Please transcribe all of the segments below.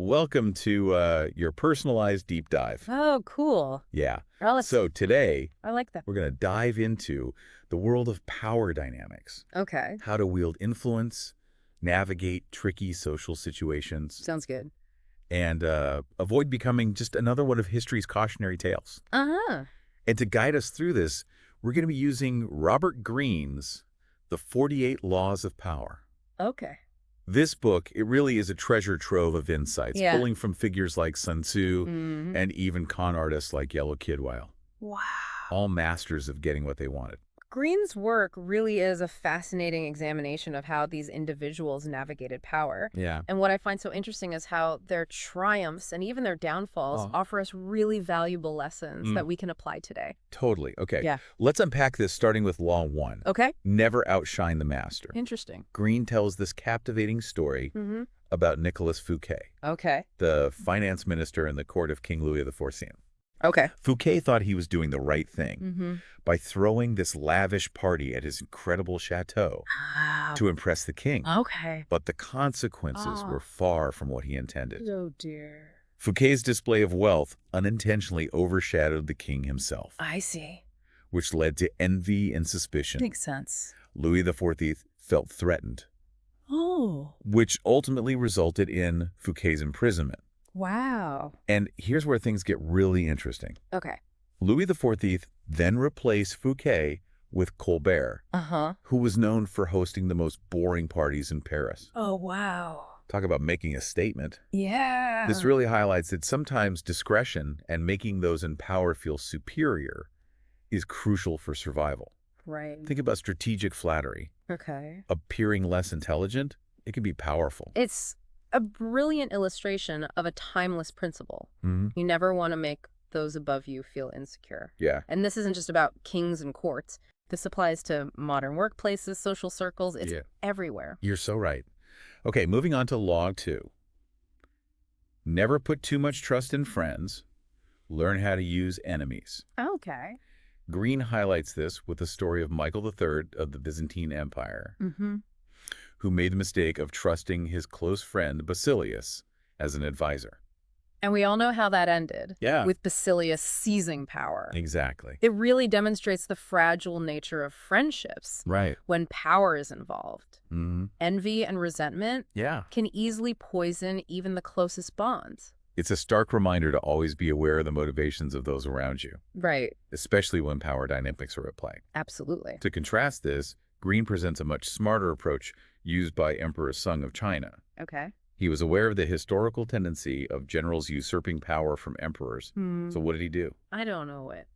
welcome to your personalized deep dive. Oh, cool. Yeah. Well, So today, I like that. we're going to dive into the world of power dynamics, Okay. how to wield influence, navigate tricky social situations, Sounds good. and avoid becoming just another one of history's cautionary tales. Uh-huh. And to guide us through this, we're going to be using Robert Greene's The 48 Laws of Power. Okay. This book, it really is a treasure trove of insights, Yeah. pulling from figures like Sun Tzu Mm-hmm. and even con artists like Yellow Kidwell, Wow. all masters of getting what they wanted. Green's work really is a fascinating examination of how these individuals navigated power. Yeah. And what I find so interesting is how their triumphs and even their downfalls offer us really valuable lessons that we can apply today. Totally. Okay. Yeah. Let's unpack this starting with Law 1. Okay. Never outshine the master. Interesting. Greene tells this captivating story about Nicolas Fouquet, Okay. the finance minister in the court of King Louis XIV. Okay. Fouquet thought he was doing the right thing by throwing this lavish party at his incredible chateau to impress the king. Okay. But the consequences were far from what he intended. Oh, dear. Fouquet's display of wealth unintentionally overshadowed the king himself, I see. which led to envy and suspicion. Makes sense. Louis XIV felt threatened, Oh. which ultimately resulted in Fouquet's imprisonment. Wow. And here's where things get really interesting. Okay. Louis XIV then replaced Fouquet with Colbert, Uh-huh. who was known for hosting the most boring parties in Paris. Oh, wow. Talk about making a statement. Yeah. This really highlights that sometimes discretion and making those in power feel superior is crucial for survival. Right. Think about strategic flattery. Okay. Appearing less intelligent, it can be powerful. It's a brilliant illustration of a timeless principle. Mm-hmm. You never want to make those above you feel insecure. Yeah. And this isn't just about kings and courts. This applies to modern workplaces, social circles. It's everywhere. You're so right. Okay, moving on to Law 2. Never put too much trust in friends. Learn how to use enemies. Okay. Greene highlights this with the story of Michael III of the Byzantine Empire, who made the mistake of trusting his close friend Basilius as an advisor. And we all know how that ended. Yeah. With Basilius seizing power. Exactly. It really demonstrates the fragile nature of friendships Right. when power is involved. Mm-hmm. Envy and resentment Yeah. can easily poison even the closest bonds. It's a stark reminder to always be aware of the motivations of those around you, Right. especially when power dynamics are at play. Absolutely. To contrast this, Greene presents a much smarter approach used by Emperor Sung of China. Okay. He was aware of the historical tendency of generals usurping power from emperors. So what did he do? I don't know it.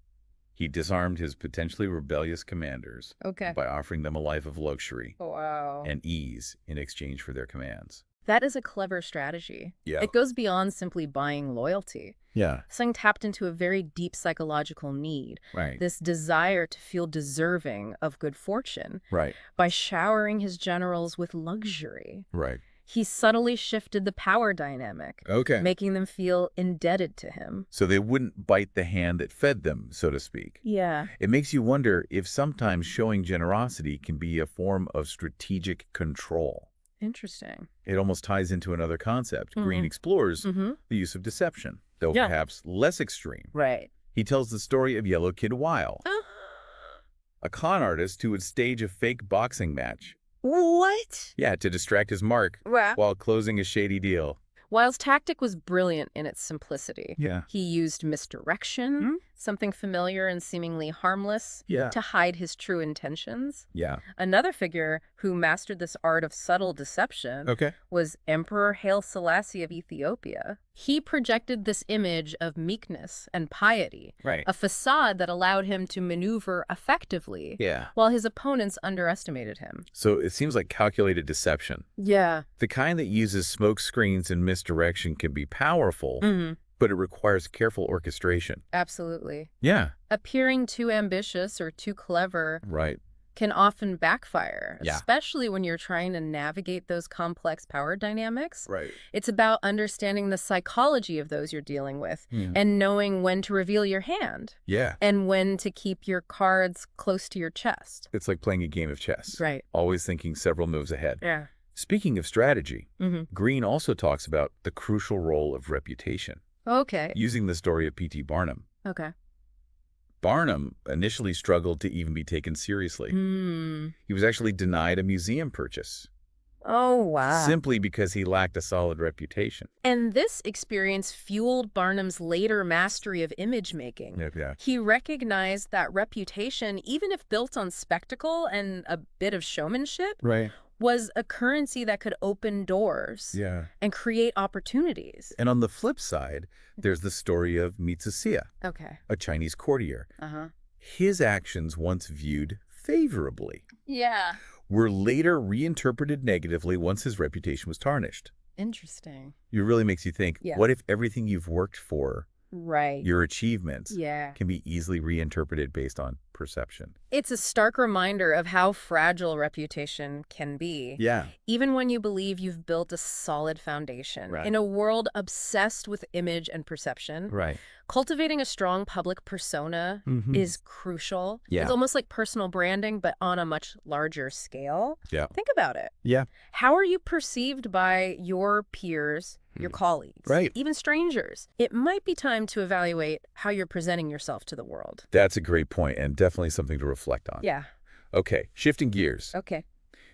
He disarmed his potentially rebellious commanders Okay. by offering them a life of luxury Wow. and ease in exchange for their commands. That is a clever strategy. Yeah. It goes beyond simply buying loyalty. Yeah, Sung tapped into a very deep psychological need, right. this desire to feel deserving of good fortune, Right, by showering his generals with luxury. right. He subtly shifted the power dynamic, Okay. making them feel indebted to him. So they wouldn't bite the hand that fed them, so to speak. Yeah. It makes you wonder if sometimes showing generosity can be a form of strategic control. Interesting. It almost ties into another concept. Greene explores the use of deception, though Yeah. perhaps less extreme. Right. He tells the story of Yellow Kidwell, a con artist who would stage a fake boxing match. What? Yeah, to distract his mark Wow. while closing a shady deal. Wile's tactic was brilliant in its simplicity. Yeah. He used misdirection, something familiar and seemingly harmless, Yeah. to hide his true intentions. Yeah. Another figure who mastered this art of subtle deception Okay. was Emperor Haile Selassie of Ethiopia. He projected this image of meekness and piety, Right. a facade that allowed him to maneuver effectively, Yeah. while his opponents underestimated him. So it seems like calculated deception. Yeah. The kind that uses smoke screens and misdirection can be powerful, but it requires careful orchestration. Absolutely. Yeah. Appearing too ambitious or too clever Right. can often backfire, Yeah. especially when you're trying to navigate those complex power dynamics. Right. It's about understanding the psychology of those you're dealing with and knowing when to reveal your hand Yeah. and when to keep your cards close to your chest. It's like playing a game of chess. Right. Always thinking several moves ahead. Yeah. Speaking of strategy, Mm-hmm. Green also talks about the crucial role of reputation, Okay. using the story of P.T. Barnum. Okay. Barnum initially struggled to even be taken seriously. He was actually denied a museum purchase, Oh, wow. simply because he lacked a solid reputation. And this experience fueled Barnum's later mastery of image making. Yeah. He recognized that reputation, even if built on spectacle and a bit of showmanship, Right. was a currency that could open doors Yeah. and create opportunities. And on the flip side, there's the story of Mitsusiya, Okay. a Chinese courtier. Uh-huh. His actions, once viewed favorably, Yeah. were later reinterpreted negatively once his reputation was tarnished. Interesting. It really makes you think, Yeah. what if everything you've worked for, Right. your achievements, Yeah. can be easily reinterpreted based on perception? It's a stark reminder of how fragile reputation can be. Yeah. Even when you believe you've built a solid foundation. Right. In a world obsessed with image and perception, Right. cultivating a strong public persona is crucial. Yeah. It's almost like personal branding, but on a much larger scale. Yeah. Think about it. Yeah. How are you perceived by your peers, your colleagues, Right. even strangers? It might be time to evaluate how you're presenting yourself to the world. That's a great point and definitely something to reflect on. Yeah. Okay, shifting gears. Okay.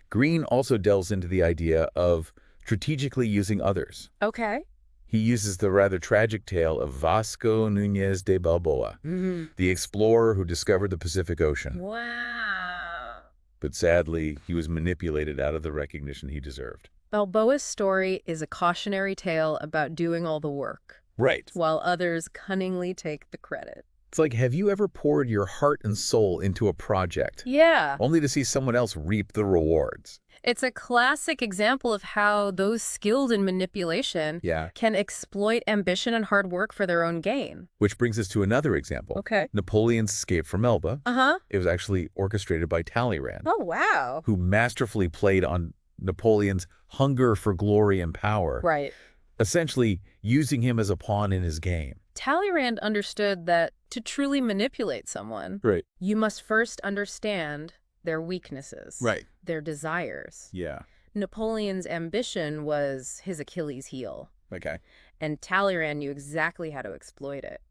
Green also delves into the idea of strategically using others. Okay. He uses the rather tragic tale of Vasco Núñez de Balboa, the explorer who discovered the Pacific Ocean. Wow. But sadly, he was manipulated out of the recognition he deserved. Balboa's story is a cautionary tale about doing all the work, Right. while others cunningly take the credit. It's like, have you ever poured your heart and soul into a project, Yeah. only to see someone else reap the rewards? It's a classic example of how those skilled in manipulation Yeah. can exploit ambition and hard work for their own gain. Which brings us to another example. Okay. Napoleon's escape from Elba. Uh-huh. It was actually orchestrated by Talleyrand, Oh, wow. who masterfully played on Napoleon's hunger for glory and power, Right. essentially using him as a pawn in his game. Talleyrand understood that to truly manipulate someone, Right. you must first understand their weaknesses, Right. their desires. Yeah. Napoleon's ambition was his Achilles heel, Okay. and Talleyrand knew exactly how to exploit it.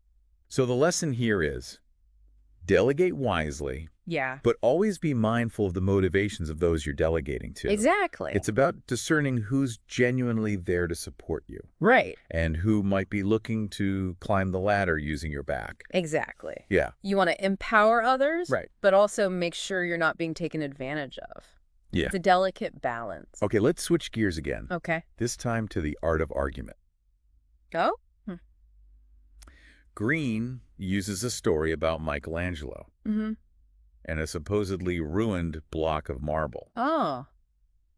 So the lesson here is delegate wisely, Yeah. but always be mindful of the motivations of those you're delegating to. Exactly. It's about discerning who's genuinely there to support you right. and who might be looking to climb the ladder using your back. Exactly. Yeah. You want to empower others, Right. but also make sure you're not being taken advantage of. Yeah. It's a delicate balance. Okay, let's switch gears again. Okay. This time to the art of argument. Go? Green uses a story about Michelangelo Mm-hmm. and a supposedly ruined block of marble. Oh,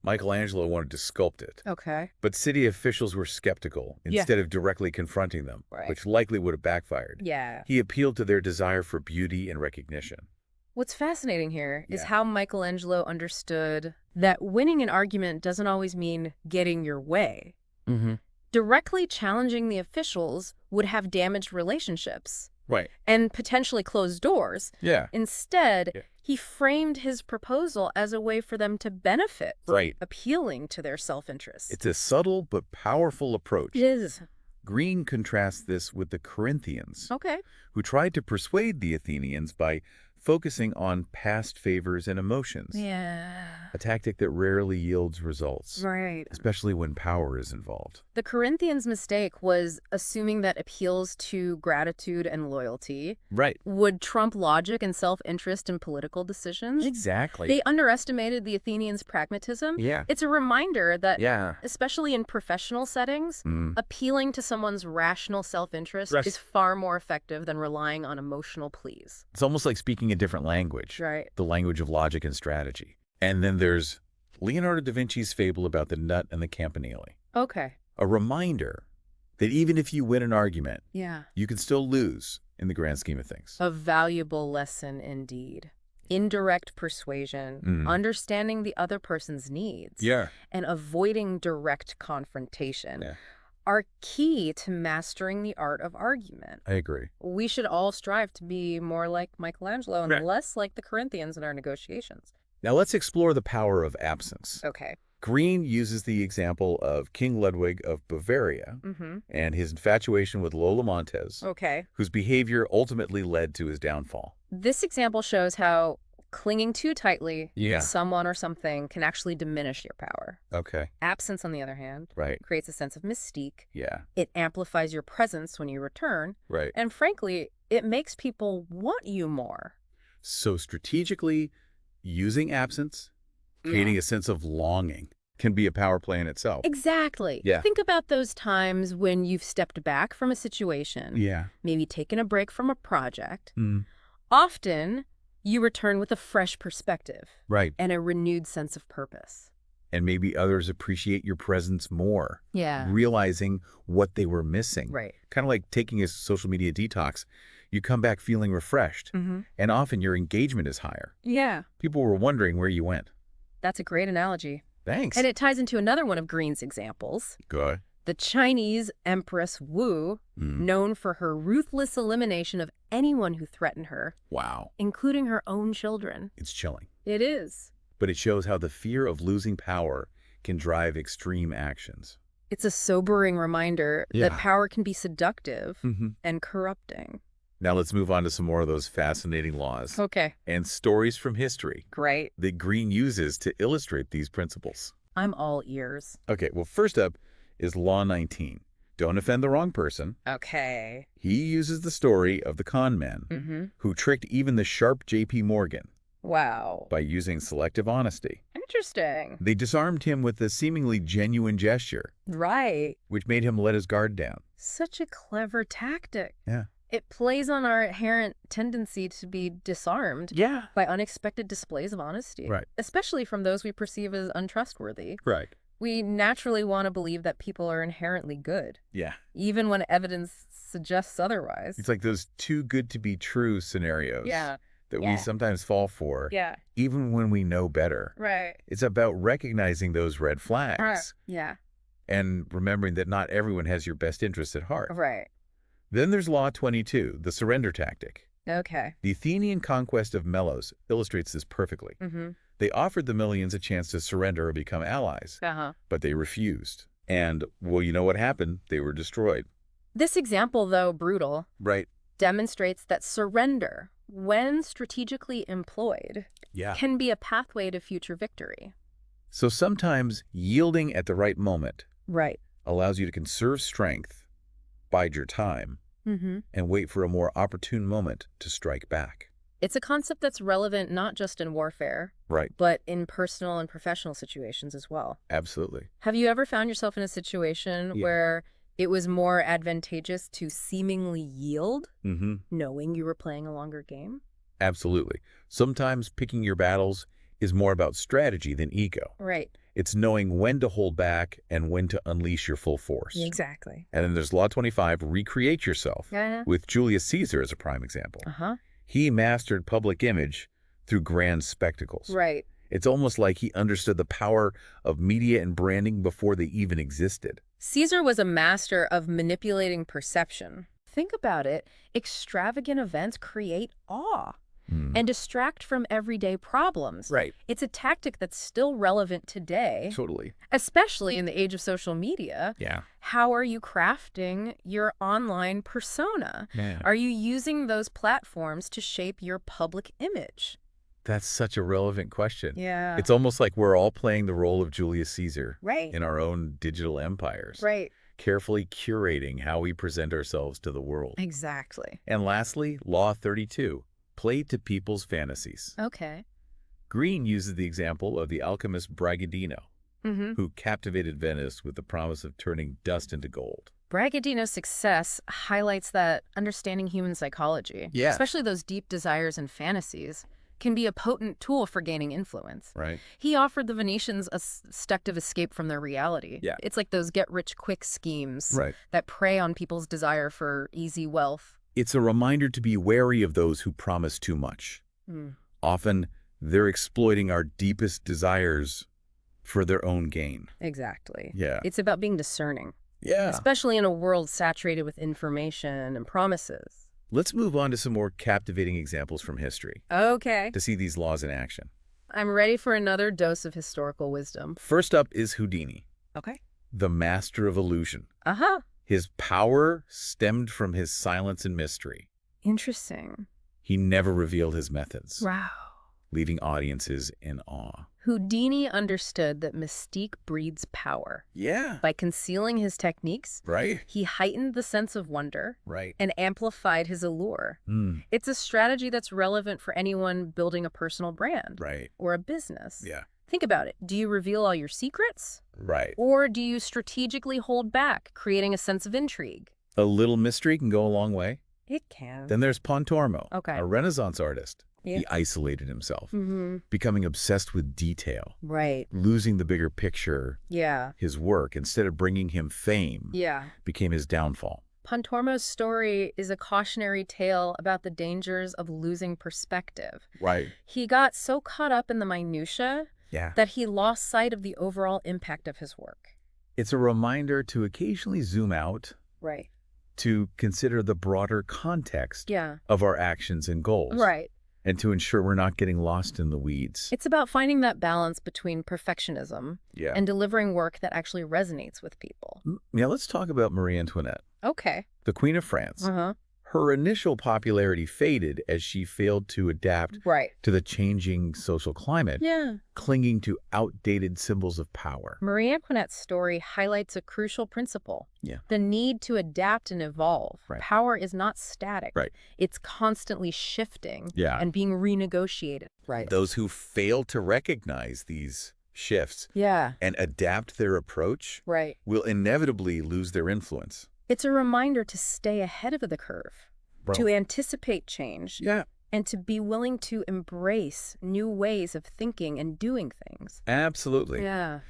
Michelangelo wanted to sculpt it, okay. but city officials were skeptical Yeah. instead of directly confronting them, Right. which likely would have backfired. Yeah. He appealed to their desire for beauty and recognition. What's fascinating here is Yeah. how Michelangelo understood that winning an argument doesn't always mean getting your way. Mm-hmm. Directly challenging the officials would have damaged relationships Right. and potentially closed doors. Yeah. Instead, Yeah. he framed his proposal as a way for them to benefit, Right. appealing to their self-interest. It's a subtle but powerful approach. It is. Green contrasts this with the Corinthians, Okay. who tried to persuade the Athenians by focusing on past favors and emotions, Yeah. a tactic that rarely yields results, Right. especially when power is involved. The Corinthians' mistake was assuming that appeals to gratitude and loyalty Right. would trump logic and self-interest in political decisions. Exactly. They underestimated the Athenians' pragmatism. Yeah. It's a reminder that, Yeah. especially in professional settings, appealing to someone's rational self-interest Right. is far more effective than relying on emotional pleas. It's almost like speaking a different language, Right. the language of logic and strategy. And then there's Leonardo da Vinci's fable about the nut and the campanile, Okay. a reminder that even if you win an argument, Yeah. you can still lose in the grand scheme of things. A valuable lesson indeed. Indirect persuasion, understanding the other person's needs, Yeah. and avoiding direct confrontation Yeah. are key to mastering the art of argument. I agree. We should all strive to be more like Michelangelo and Right. less like the Corinthians in our negotiations. Now let's explore the power of absence. Okay. Green uses the example of King Ludwig of Bavaria and his infatuation with Lola Montez, Okay. whose behavior ultimately led to his downfall. This example shows how clinging too tightly Yeah. to someone or something can actually diminish your power. Okay. Absence, on the other hand, Right. creates a sense of mystique. Yeah. It amplifies your presence when you return. Right. And frankly, it makes people want you more. So strategically using absence, creating a sense of longing, can be a power play in itself. Exactly. Yeah. Think about those times when you've stepped back from a situation, Yeah. maybe taken a break from a project. Mm. Often, you return with a fresh perspective Right. and a renewed sense of purpose. And maybe others appreciate your presence more, Yeah. realizing what they were missing. Right. Kind of like taking a social media detox. You come back feeling refreshed, and often your engagement is higher. Yeah. People were wondering where you went. That's a great analogy. Thanks. And it ties into another one of Green's examples. Good. The Chinese Empress Wu, known for her ruthless elimination of anyone who threatened her, Wow. including her own children. It's chilling. It is. But it shows how the fear of losing power can drive extreme actions. It's a sobering reminder that Yeah. power can be seductive and corrupting. Now let's move on to some more of those fascinating laws Okay. and stories from history Great. that Green uses to illustrate these principles. I'm all ears. Okay, well, first up is Law 19. Don't offend the wrong person. Okay. He uses the story of the con man who tricked even the sharp J.P. Morgan Wow. by using selective honesty. Interesting. They disarmed him with a seemingly genuine gesture, Right. which made him let his guard down. Such a clever tactic. Yeah. It plays on our inherent tendency to be disarmed Yeah. by unexpected displays of honesty. Right. Especially from those we perceive as untrustworthy. Right. We naturally want to believe that people are inherently good, Yeah. even when evidence suggests otherwise. It's like those too good to be true scenarios Yeah. that Yeah. we sometimes fall for, Yeah. even when we know better. Right. It's about recognizing those red flags Yeah. and remembering that not everyone has your best interests at heart. Right. Then there's Law 22, the surrender tactic. Okay. The Athenian conquest of Melos illustrates this perfectly. They offered the Melians a chance to surrender or become allies, but they refused. And, well, you know what happened? They were destroyed. This example, though brutal, Right. demonstrates that surrender, when strategically employed, Yeah. can be a pathway to future victory. So sometimes yielding at the right moment Right. allows you to conserve strength, bide your time, and wait for a more opportune moment to strike back. It's a concept that's relevant not just in warfare, Right. but in personal and professional situations as well. Absolutely. Have you ever found yourself in a situation where it was more advantageous to seemingly yield, knowing you were playing a longer game? Absolutely. Sometimes picking your battles is more about strategy than ego. Right. It's knowing when to hold back and when to unleash your full force. Exactly. And then there's Law 25, recreate yourself, with Julius Caesar as a prime example. He mastered public image through grand spectacles. Right. It's almost like he understood the power of media and branding before they even existed. Caesar was a master of manipulating perception. Think about it. Extravagant events create awe and distract from everyday problems. Right. It's a tactic that's still relevant today, Totally. especially in the age of social media. Yeah. How are you crafting your online persona? Yeah. Are you using those platforms to shape your public image? That's such a relevant question. Yeah. It's almost like we're all playing the role of Julius Caesar Right. in our own digital empires. Right. Carefully curating how we present ourselves to the world. Exactly. And lastly, Law 32, play to people's fantasies. Okay. Green uses the example of the alchemist Bragadino, who captivated Venice with the promise of turning dust into gold. Bragadino's success highlights that understanding human psychology, especially those deep desires and fantasies, can be a potent tool for gaining influence. Right. He offered the Venetians a seductive escape from their reality. Yeah. It's like those get-rich-quick schemes Right. that prey on people's desire for easy wealth. It's a reminder to be wary of those who promise too much. Often, they're exploiting our deepest desires for their own gain. Exactly. Yeah. It's about being discerning, Yeah. especially in a world saturated with information and promises. Let's move on to some more captivating examples from history Okay. to see these laws in action. I'm ready for another dose of historical wisdom. First up is Houdini, Okay. the master of illusion. Uh-huh. His power stemmed from his silence and mystery. Interesting. He never revealed his methods, Wow. leaving audiences in awe. Houdini understood that mystique breeds power. Yeah. By concealing his techniques, Right? he heightened the sense of wonder Right. and amplified his allure. It's a strategy that's relevant for anyone building a personal brand Right. or a business. Yeah. Think about it. Do you reveal all your secrets? Right. Or do you strategically hold back, creating a sense of intrigue? A little mystery can go a long way. It can. Then there's Pontormo, Okay. a Renaissance artist. Yeah. He isolated himself, Mm-hmm. becoming obsessed with detail, Right. losing the bigger picture. Yeah. His work, instead of bringing him fame, Yeah. became his downfall. Pontormo's story is a cautionary tale about the dangers of losing perspective. Right. He got so caught up in the minutiae Yeah. that he lost sight of the overall impact of his work. It's a reminder to occasionally zoom out, Right. to consider the broader context Yeah. of our actions and goals. Right. And to ensure we're not getting lost in the weeds. It's about finding that balance between perfectionism Yeah. and delivering work that actually resonates with people. Now let's talk about Marie Antoinette, Okay. the Queen of France. Uh-huh. Her initial popularity faded as she failed to adapt Right. to the changing social climate, Yeah. clinging to outdated symbols of power. Marie Antoinette's story highlights a crucial principle. Yeah. The need to adapt and evolve. Right. Power is not static. Right. It's constantly shifting Yeah. and being renegotiated. Right. Those who fail to recognize these shifts Yeah. and adapt their approach Right. will inevitably lose their influence. It's a reminder to stay ahead of the curve, to anticipate change, Yeah. and to be willing to embrace new ways of thinking and doing things. Absolutely. Yeah.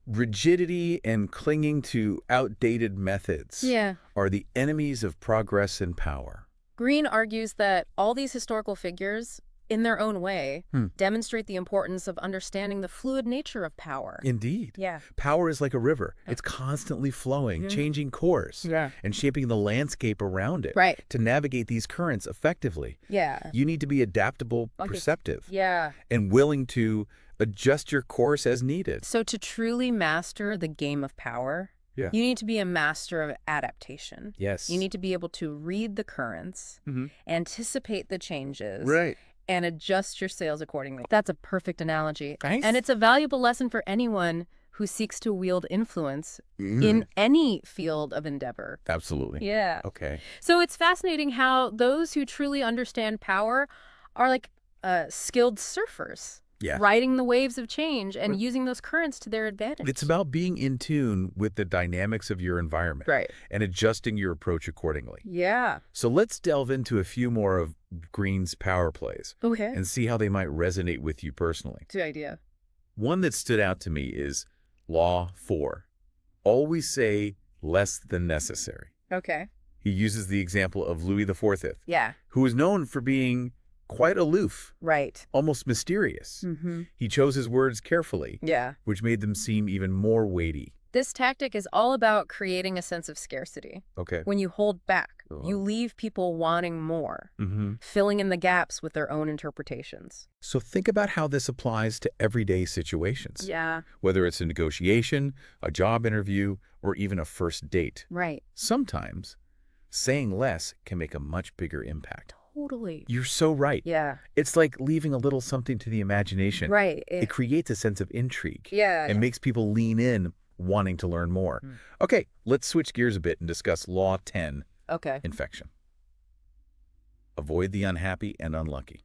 Rigidity and clinging to outdated methods Yeah. are the enemies of progress and power. Green argues that all these historical figures, in their own way, demonstrate the importance of understanding the fluid nature of power. Indeed. Yeah. Power is like a river. It's constantly flowing, changing course, Yeah. and shaping the landscape around it. Right. To navigate these currents effectively, Yeah. you need to be adaptable, Okay. perceptive, Yeah. and willing to adjust your course as needed. So to truly master the game of power, Yeah. you need to be a master of adaptation. Yes. You need to be able to read the currents, anticipate the changes, Right. and adjust your sails accordingly. That's a perfect analogy. Nice. And it's a valuable lesson for anyone who seeks to wield influence in any field of endeavor. Absolutely. Yeah. Okay. So it's fascinating how those who truly understand power are like skilled surfers, Yeah. riding the waves of change and using those currents to their advantage. It's about being in tune with the dynamics of your environment Right. and adjusting your approach accordingly. Yeah. So let's delve into a few more of Green's power plays Okay. and see how they might resonate with you personally. Good idea. One that stood out to me is Law 4. Always say less than necessary. Okay. He uses the example of Louis XIV, Yeah. who was known for being quite aloof, Right. almost mysterious. Mm-hmm. He chose his words carefully, Yeah. which made them seem even more weighty. This tactic is all about creating a sense of scarcity. Okay. When you hold back, Uh-huh. you leave people wanting more, filling in the gaps with their own interpretations. So think about how this applies to everyday situations. Yeah. Whether it's a negotiation, a job interview, or even a first date. Right. Sometimes saying less can make a much bigger impact. Totally. You're so right. Yeah. It's like leaving a little something to the imagination. Right. It creates a sense of intrigue. Yeah. And makes people lean in, wanting to learn more. Okay, let's switch gears a bit and discuss Law 10, Okay. infection. Avoid the unhappy and unlucky.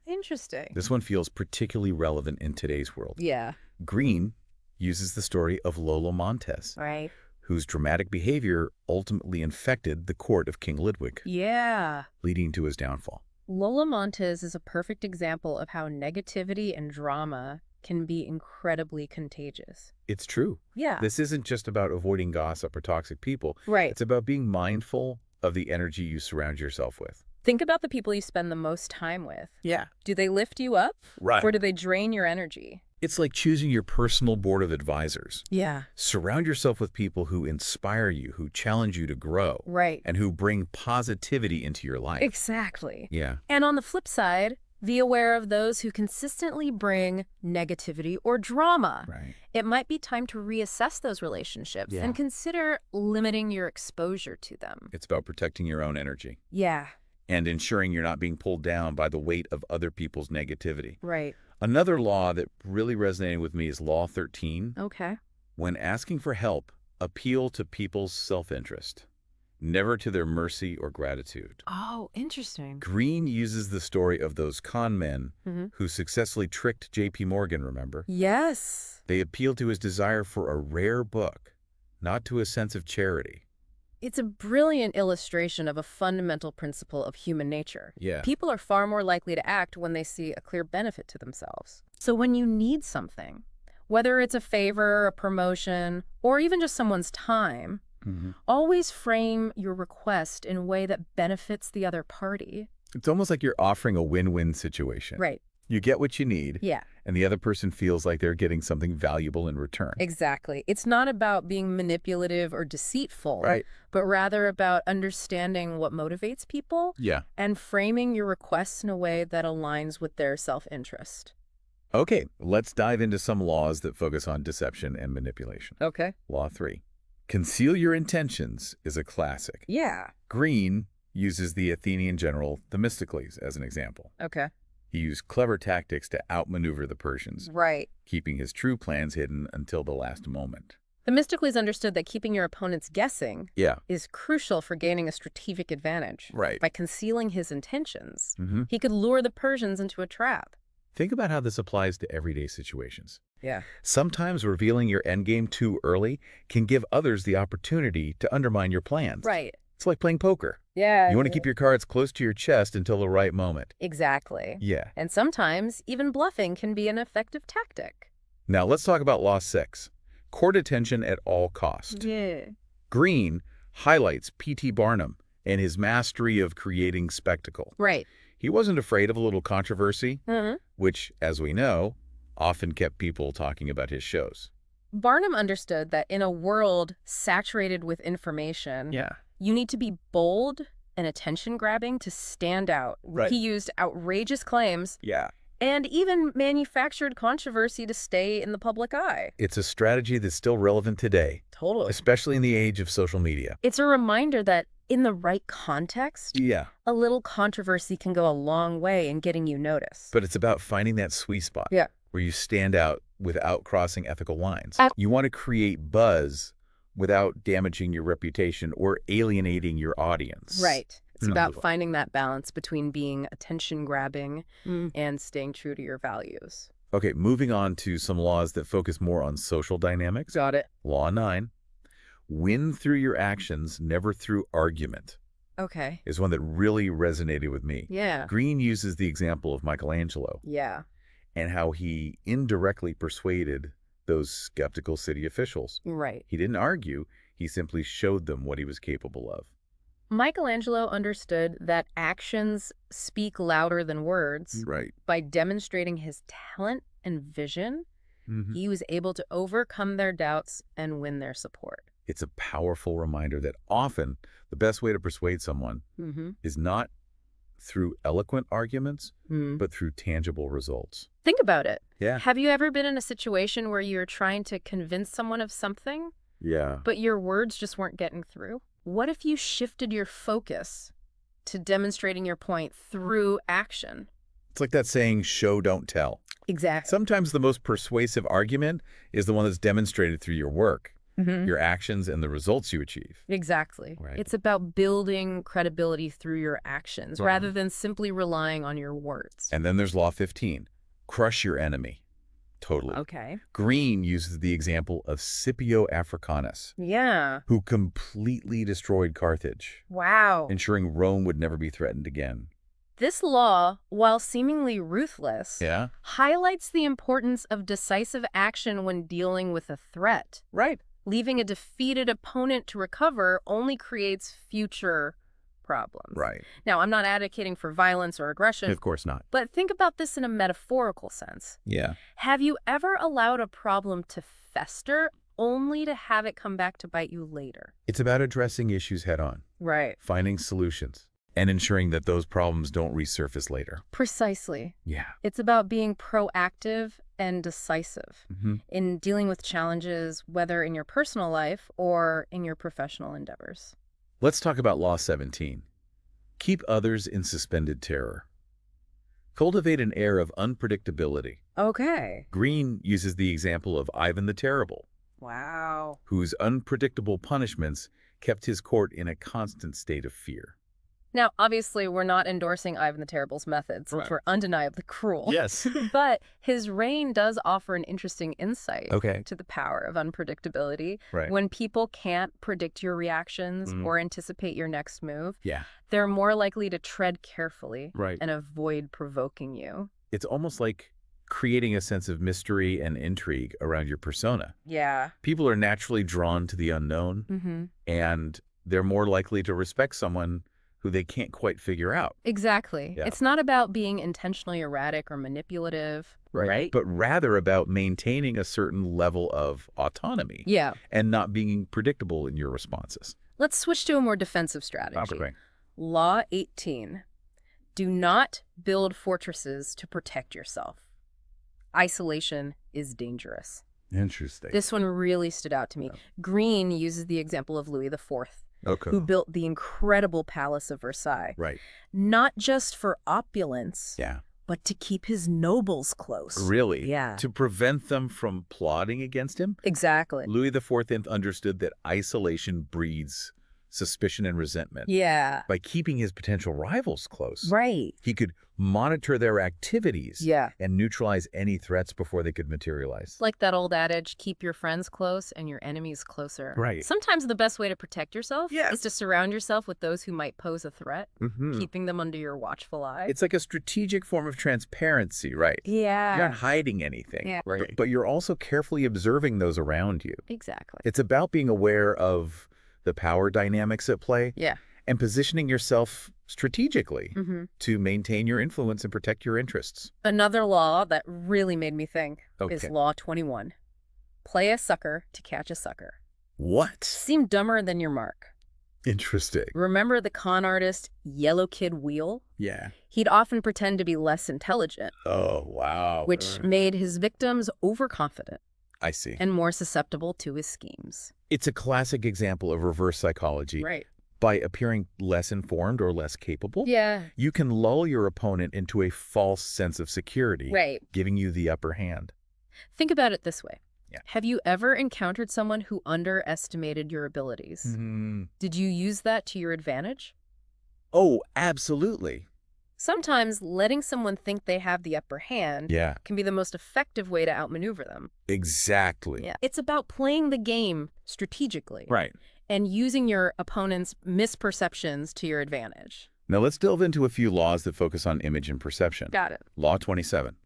Interesting. This one feels particularly relevant in today's world. Yeah. Green uses the story of Lolo Montes, Right. whose dramatic behavior ultimately infected the court of King Ludwig, Yeah. leading to his downfall. Lola Montes is a perfect example of how negativity and drama can be incredibly contagious. It's true. Yeah. This isn't just about avoiding gossip or toxic people. Right. It's about being mindful of the energy you surround yourself with. Think about the people you spend the most time with. Yeah. Do they lift you up? Right. Or do they drain your energy? It's like choosing your personal board of advisors. Yeah. Surround yourself with people who inspire you, who challenge you to grow, Right. and who bring positivity into your life. Exactly. Yeah. And on the flip side, Be aware of those who consistently bring negativity or drama. Right. It might be time to reassess those relationships and consider limiting your exposure to them. It's about protecting your own energy Yeah, and ensuring you're not being pulled down by the weight of other people's negativity. right. Another law that really resonated with me is Law 13. Okay. When asking for help, appeal to people's self-interest, never to their mercy or gratitude. Oh, interesting. Green uses the story of those con men Mm-hmm. who successfully tricked J.P. Morgan, remember? Yes. They appealed to his desire for a rare book, not to a sense of charity. It's a brilliant illustration of a fundamental principle of human nature. Yeah. People are far more likely to act when they see a clear benefit to themselves. So when you need something, whether it's a favor, a promotion, or even just someone's time, always frame your request in a way that benefits the other party. It's almost like you're offering a win-win situation. Right. You get what you need, Yeah, and the other person feels like they're getting something valuable in return. exactly. It's not about being manipulative or deceitful, Right. but rather about understanding what motivates people Yeah. and framing your requests in a way that aligns with their self-interest. Okay, let's dive into some laws that focus on deception and manipulation. Okay. Law 3. Conceal your intentions is a classic. Yeah. Green uses the Athenian general Themistocles as an example. Okay. He used clever tactics to outmaneuver the Persians, Right. keeping his true plans hidden until the last moment. Themistocles understood that keeping your opponents guessing Yeah. is crucial for gaining a strategic advantage. Right. By concealing his intentions, Mm-hmm. he could lure the Persians into a trap. Think about how this applies to everyday situations. Yeah. Sometimes revealing your endgame too early can give others the opportunity to undermine your plans. Right. It's like playing poker. Yeah. You want to keep your cards close to your chest until the right moment. Exactly. Yeah. And sometimes even bluffing can be an effective tactic. Now let's talk about Law 6. Court attention at all cost. Yeah. Green highlights P.T. Barnum and his mastery of creating spectacle. Right. He wasn't afraid of a little controversy, Mm-hmm. which, as we know, often kept people talking about his shows. Barnum understood that in a world saturated with information, you need to be bold and attention-grabbing to stand out. Right. He used outrageous claims Yeah. and even manufactured controversy to stay in the public eye. It's a strategy that's still relevant today, Totally. especially in the age of social media. It's a reminder that in the right context, Yeah. a little controversy can go a long way in getting you noticed. But it's about finding that sweet spot Yeah. where you stand out without crossing ethical lines. Ab- You want to create buzz without damaging your reputation or alienating your audience. Right. It's No. about finding that balance between being attention-grabbing and staying true to your values. Okay, moving on to some laws that focus more on social dynamics. Got it. Law 9. Win through your actions, never through argument, Okay. is one that really resonated with me. Yeah. Green uses the example of Michelangelo Yeah. and how he indirectly persuaded those skeptical city officials. Right. He didn't argue, he simply showed them what he was capable of. Michelangelo understood that actions speak louder than words. Right. By demonstrating his talent and vision, he was able to overcome their doubts and win their support. It's a powerful reminder that often the best way to persuade someone is not through eloquent arguments, but through tangible results. Think about it. Yeah. Have you ever been in a situation where you're trying to convince someone of something, Yeah. but your words just weren't getting through? What if you shifted your focus to demonstrating your point through action? It's like that saying, show, don't tell. Exactly. Sometimes the most persuasive argument is the one that's demonstrated through your work, your actions, and the results you achieve. Exactly. Right. It's about building credibility through your actions rather than simply relying on your words. And then there's Law 15. Crush your enemy. Totally. Okay. Green uses the example of Scipio Africanus, Yeah. who completely destroyed Carthage, Wow. ensuring Rome would never be threatened again. This law, while seemingly ruthless, Yeah? highlights the importance of decisive action when dealing with a threat. Right. Leaving a defeated opponent to recover only creates future problems. Right. Now, I'm not advocating for violence or aggression, Of course not. but think about this in a metaphorical sense. Yeah. Have you ever allowed a problem to fester only to have it come back to bite you later? It's about addressing issues head on, Right. finding solutions, And ensuring that those problems don't resurface later. Precisely. Yeah. It's about being proactive and decisive Mm-hmm. in dealing with challenges, whether in your personal life or in your professional endeavors. Let's talk about Law 17. Keep others in suspended terror. Cultivate an air of unpredictability. Okay. Green uses the example of Ivan the Terrible, Wow. whose unpredictable punishments kept his court in a constant state of fear. Now, obviously, we're not endorsing Ivan the Terrible's methods, which Right. were undeniably cruel. Yes. But his reign does offer an interesting insight Okay. to the power of unpredictability. Right. When people can't predict your reactions Mhm. or anticipate your next move, Yeah. they're more likely to tread carefully Right. and avoid provoking you. It's almost like creating a sense of mystery and intrigue around your persona. Yeah. People are naturally drawn to the unknown, Mm-hmm. and they're more likely to respect someone who they can't quite figure out. Exactly. Yeah. It's not about being intentionally erratic or manipulative. Right. But rather about maintaining a certain level of autonomy. Yeah. And not being predictable in your responses. Let's switch to a more defensive strategy. Okay. Law 18. Do not build fortresses to protect yourself. Isolation is dangerous. Interesting. This one really stood out to me. Green uses the example of Louis IV, Okay. who built the incredible Palace of Versailles, Right. not just for opulence, Yeah. but to keep his nobles close. Really? Yeah. To prevent them from plotting against him? Exactly. Louis XIV understood that isolation breeds suspicion and resentment. Yeah. By keeping his potential rivals close, Right. he could monitor their activities Yeah. and neutralize any threats before they could materialize. Like that old adage, keep your friends close and your enemies closer. Right. Sometimes the best way to protect yourself Yes. is to surround yourself with those who might pose a threat, Mhm. keeping them under your watchful eye. It's like a strategic form of transparency, right? Yeah. You're not hiding anything, Yeah. right? But you're also carefully observing those around you. Exactly. It's about being aware of the power dynamics at play Yeah. and positioning yourself strategically Mm-hmm. to maintain your influence and protect your interests. Another law that really made me think is Okay. Law 21. Play a sucker to catch a sucker. What? Seem dumber than your mark. Interesting. Remember the con artist Yellow Kid Wheel? Yeah. He'd often pretend to be less intelligent, Oh, wow. which made his victims overconfident I see. and more susceptible to his schemes. It's a classic example of reverse psychology. Right. By appearing less informed or less capable, Yeah. you can lull your opponent into a false sense of security, Right. giving you the upper hand. Think about it this way. Yeah. Have you ever encountered someone who underestimated your abilities? Did you use that to your advantage? Oh, absolutely. Sometimes letting someone think they have the upper hand Yeah, can be the most effective way to outmaneuver them. exactly. Yeah. It's about playing the game strategically Right. and using your opponent's misperceptions to your advantage. Now let's delve into a few laws that focus on image and perception. Got it. Law 27.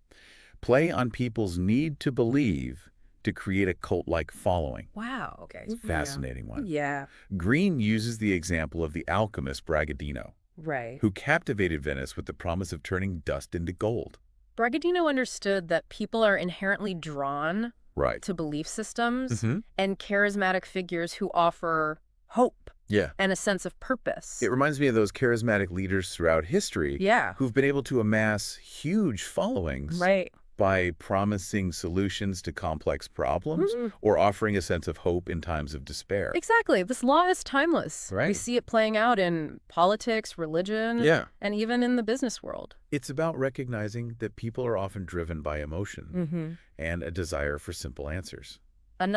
Play on people's need to believe to create a cult-like following. Wow. Okay. It's a fascinating one. Yeah. Green uses the example of the alchemist Bragadino, Right. who captivated Venice with the promise of turning dust into gold. Bragadino understood that people are inherently drawn Right. to belief systems Mhm. and charismatic figures who offer hope Yeah. and a sense of purpose. It reminds me of those charismatic leaders throughout history Yeah. who've been able to amass huge followings Right. by promising solutions to complex problems Mhm. or offering a sense of hope in times of despair. Exactly. This law is timeless. Right. We see it playing out in politics, religion, Yeah. and even in the business world. It's about recognizing that people are often driven by emotion Mm-hmm. and a desire for simple answers. Another